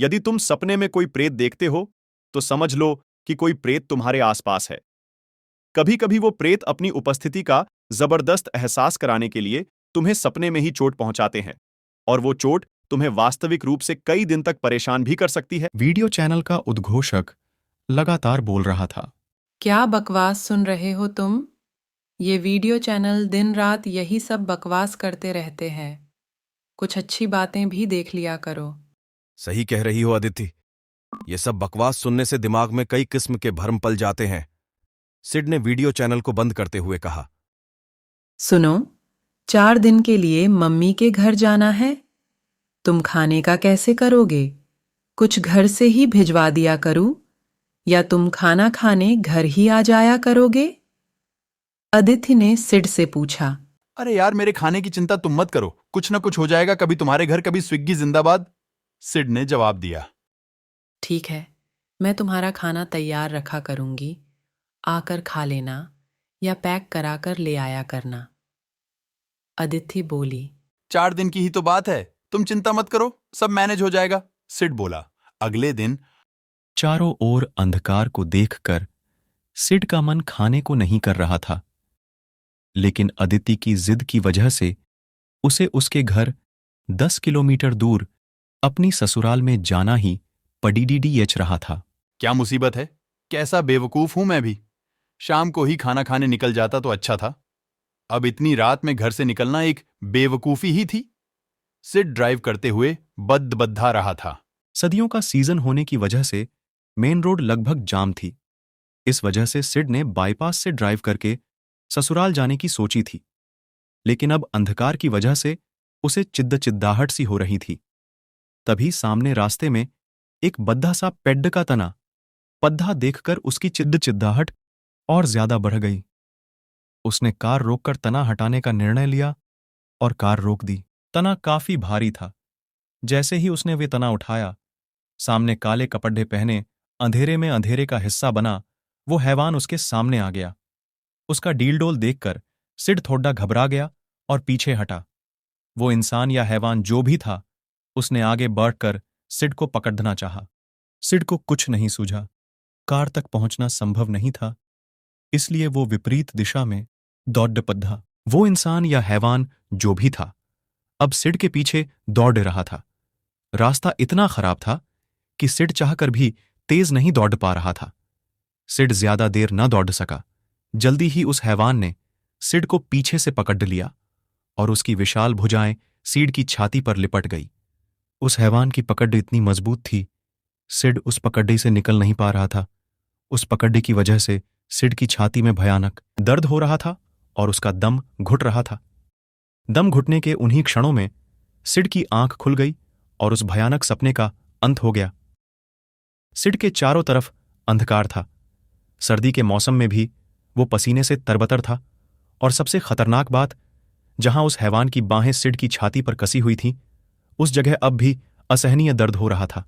यदि तुम सपने में कोई प्रेत देखते हो, तो समझ लो कि कोई प्रेत तुम्हारे आसपास है। कभी कभी वो प्रेत अपनी उपस्थिति का जबरदस्त एहसास कराने के लिए तुम्हें सपने में ही चोट पहुंचाते हैं, और वो चोट तुम्हें वास्तविक रूप से कई दिन तक परेशान भी कर सकती है। वीडियो चैनल का उद्घोषक लगातार बोल रहा था। क्या बकवास सुन रहे हो तुम? ये वीडियो चैनल दिन रात यही सब बकवास करते रहते हैं। कुछ अच्छी बातें भी देख लिया करो। सही कह रही हो अदिति। ये सब बकवास सुनने से दिमाग में कई किस्म के भ्रम पल जाते हैं। सिड ने वीडियो चैनल को बंद करते हुए कहा। सुनो, 4 दिन के लिए मम्मी के घर जाना है। तुम खाने का कैसे करोगे? कुछ घर से ही भिजवा दिया करूं, या तुम खाना खाने घर ही आ जाया करोगे? अदिति ने सिड से पूछा। अरे यार, मेरे खाने की चिंता तुम मत करो, कुछ ना कुछ हो जाएगा। कभी तुम्हारे घर, कभी स्विग्गी जिंदाबाद, सिड ने जवाब दिया। ठीक है, मैं तुम्हारा खाना तैयार रखा करूंगी। आकर खा लेना या पैक कराकर ले आया करना। अदिति बोली। 4 दिन की ही तो बात है, तुम चिंता मत करो, सब मैनेज हो जाएगा, सिड बोला। अगले दिन चारों ओर अंधकार को देखकर सिड का मन खाने को नहीं कर रहा था, लेकिन अदिति की जिद की वजह से उसे उसके घर 10 किलोमीटर दूर अपनी ससुराल में जाना ही पडीडीडीएच रहा था। क्या मुसीबत है? कैसा बेवकूफ हूं मैं भी। शाम को ही खाना खाने निकल जाता तो अच्छा था। अब इतनी रात में घर से निकलना एक बेवकूफी ही थी। सिड ड्राइव करते हुए बद्दा रहा था। सदियों का सीजन होने की वजह से मेन रोड लगभग जाम थी। इस वजह से सिड ने बाईपास से ड्राइव करके ससुराल जाने की सोची थी, लेकिन अब अंधकार की वजह से उसे चिद्दाहट सी हो रही थी। तभी सामने रास्ते में एक बद्धा सा पेड्ड का तना पद्धा देखकर उसकी चिद्दाहट और ज्यादा बढ़ गई। उसने कार रोककर तना हटाने का निर्णय लिया और कार रोक दी। तना काफी भारी था। जैसे ही उसने वे तना उठाया, सामने काले कपड़े पहने अंधेरे में अंधेरे का हिस्सा बना वो हैवान उसके सामने आ गया। उसका डीलडोल देखकर सिड थोड़ा घबरा गया और पीछे हटा। वो इंसान या हैवान जो भी था, उसने आगे बढ़कर सिड को पकड़ना चाहा। सिड को कुछ नहीं सूझा। कार तक पहुंचना संभव नहीं था, इसलिए वो विपरीत दिशा में दौड़ पद्धा। वो इंसान या हैवान जो भी था, अब सिड के पीछे दौड़ रहा था। रास्ता इतना खराब था कि सिड चाहकर भी तेज नहीं दौड़ पा रहा था। सिड ज्यादा देर न दौड़ सका। जल्दी ही उस हैवान ने सिड को पीछे से पकड़ लिया और उसकी विशाल भुजाएं सिड की छाती पर लिपट गई। उस हैवान की पकड़ इतनी मजबूत थी, सिड उस पकड़ी से निकल नहीं पा रहा था। उस पकड़ी की वजह से सिड की छाती में भयानक दर्द हो रहा था और उसका दम घुट रहा था। दम घुटने के उन्हीं क्षणों में सिड की आंख खुल गई और उस भयानक सपने का अंत हो गया। सिड के चारों तरफ अंधकार था। सर्दी के मौसम में भी वो पसीने से तरबतर था, और सबसे खतरनाक बात, जहां उस हैवान की बाहें सिड की छाती पर कसी हुई थीं, उस जगह अब भी असहनीय दर्द हो रहा था।